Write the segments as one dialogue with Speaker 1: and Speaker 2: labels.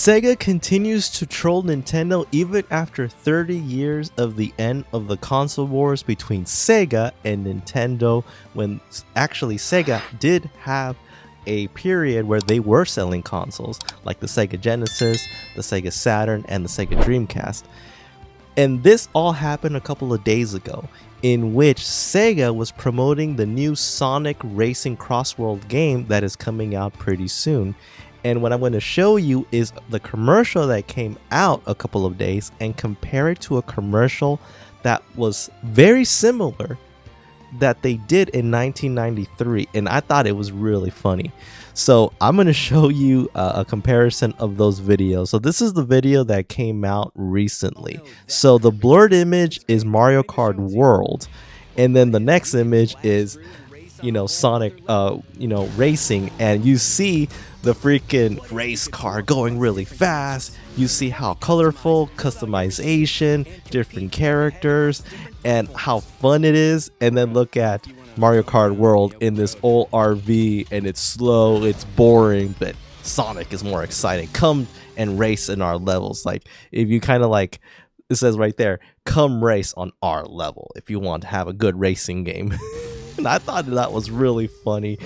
Speaker 1: Sega continues to troll Nintendo even after 30 years of the end of the console wars between Sega and Nintendo, when actually Sega did have a period where they were selling consoles like the Sega Genesis, the Sega Saturn, and the Sega Dreamcast. And this all happened a couple of days ago, in which Sega was promoting the new Sonic Racing Crossworld game that is coming out pretty soon. And what I'm going to show you is the commercial that came out a couple of days and compare it to a commercial that was very similar that they did in 1993. And I thought it was really funny. So I'm going to show you a comparison of those videos. So this is the video that came out recently. So the blurred image is Mario Kart World. And then the next image is, Sonic, racing. And you see the freaking race car going really fast. You see how colorful, customization, different characters, and how fun it is. And then look at Mario Kart World in this old RV, and it's slow, it's boring, but Sonic is more exciting. Come and race in our levels. Like, if you kind of like, it says right there, come race on our level if you want to have a good racing game. And I thought that was really funny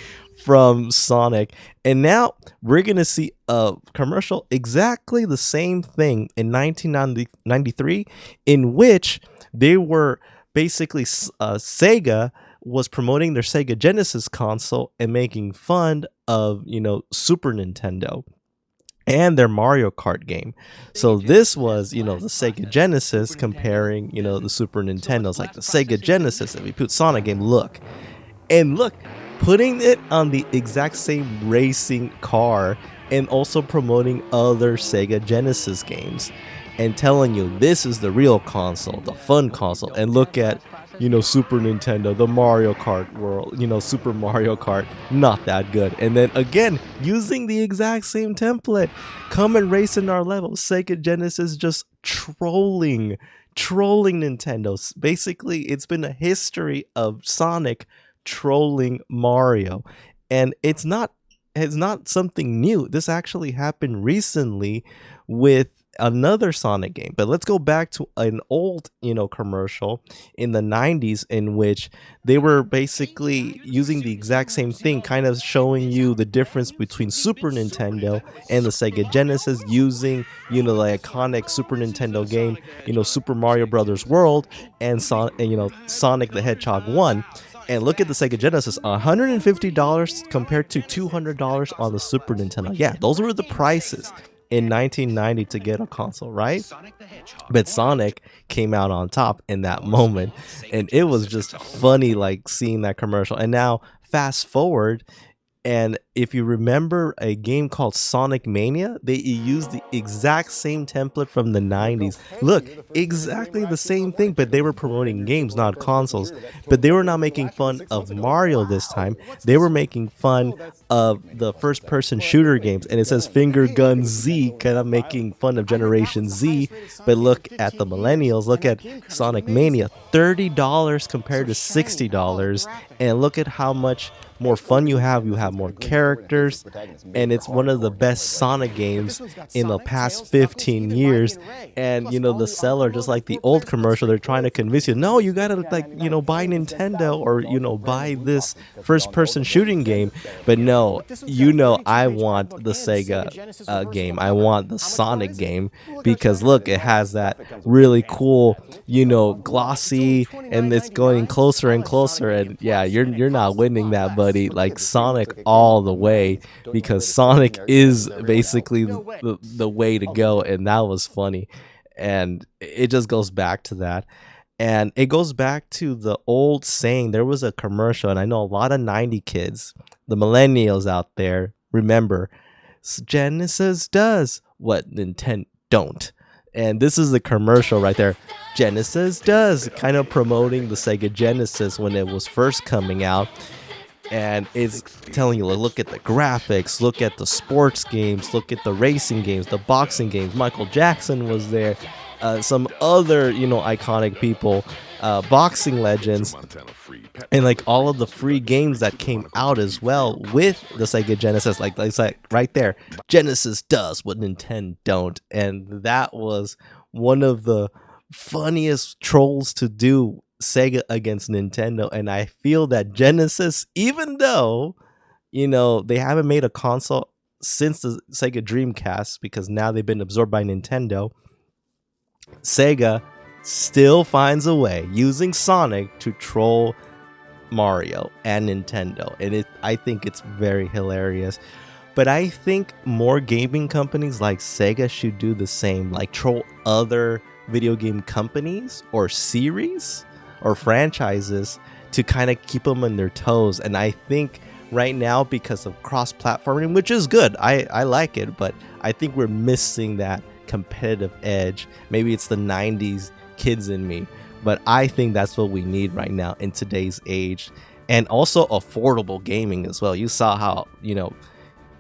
Speaker 1: from Sonic. And now we're going to see a commercial exactly the same thing in 1993, in which they were basically Sega was promoting their Sega Genesis console and making fun of, Super Nintendo and their Mario Kart game. So this was, the Sega Genesis comparing, the Super Nintendo's, like the Sega Genesis. If we put Sonic game, look, putting it on the exact same racing car and also promoting other Sega Genesis games and telling you this is the real console, the fun console. And look at, Super Nintendo, the Mario Kart World, Super Mario Kart, not that good. And then again, using the exact same template, come and race in our level. Sega Genesis just trolling Nintendo. Basically, it's been a history of Sonic trolling Mario, and it's not something new. This actually happened recently with another Sonic game. But let's go back to an old commercial in the 90s in which they were basically using the exact same thing, kind of showing you the difference between Super Nintendo and the Sega Genesis, using the iconic Super Nintendo game, Super Mario Brothers World and Sonic the Hedgehog 1. And look at the Sega Genesis, $150 compared to $200 on the Super Nintendo. Yeah, those were the prices in 1990 to get a console, right? But Sonic came out on top in that moment, and it was just funny, like seeing that commercial. And now fast forward, and if you remember a game called Sonic Mania, they used the exact same template from the 90s. Look, exactly the same thing, but they were promoting games, not consoles. But they were not making fun of Mario this time. They were making fun of the first-person shooter games. And it says Finger Gun Z, kind of making fun of Generation Z. But look at the millennials. Look at Sonic Mania, $30 compared to $60. And look at how much more fun you have more characters, and it's one of the best Sonic games in the past 15 years. And the seller, just like the old commercial, they're trying to convince you, no, you gotta buy Nintendo or buy this first person shooting game. But no, I want the Sega game, I want the Sonic game, because look, it has that really cool glossy, and it's going closer and closer. And yeah, you're not winning that, buddy. Like Sonic all the way, because Sonic is basically the way to go. And that was funny, and it just goes back to that. And it goes back to the old saying. There was a commercial, and I know a lot of 90 kids, the millennials out there, remember Genesis does what Nintendo don't. And this is the commercial right there. Genesis does, kind of promoting the Sega Genesis when it was first coming out. And it's telling you, look at the graphics, look at the sports games, look at the racing games, the boxing games. Michael Jackson was there, some other iconic people Boxing Legends, and like all of the free games that came out as well with the Sega Genesis. Like it's like right there, Genesis does what Nintendo don't, and that was one of the funniest trolls to do, Sega against Nintendo. And I feel that Genesis, even though they haven't made a console since the Sega Dreamcast, because now they've been absorbed by Nintendo, Sega still finds a way using Sonic to troll Mario and Nintendo, and I think it's very hilarious. But I think more gaming companies like Sega should do the same, like troll other video game companies or series or franchises to kind of keep them on their toes. And I think right now, because of cross-platforming, which is good, I like it, but I think we're missing that competitive edge. Maybe it's the 90s kids in me, but I think that's what we need right now in today's age. And also affordable gaming as well. You saw how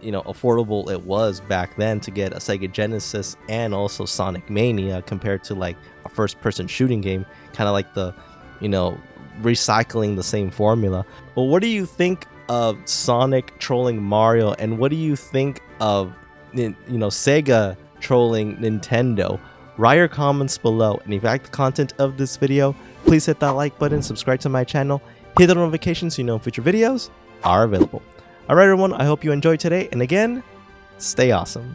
Speaker 1: affordable it was back then to get a Sega Genesis and also Sonic Mania, compared to like a first-person shooting game, kind of like the recycling the same formula. But what do you think of Sonic trolling Mario, and what do you think of Sega trolling Nintendo? Write your comments below, and if you like the content of this video, please hit that like button, subscribe to my channel, hit the notification so you know future videos are available. Alright everyone, I hope you enjoyed today, and again, stay awesome.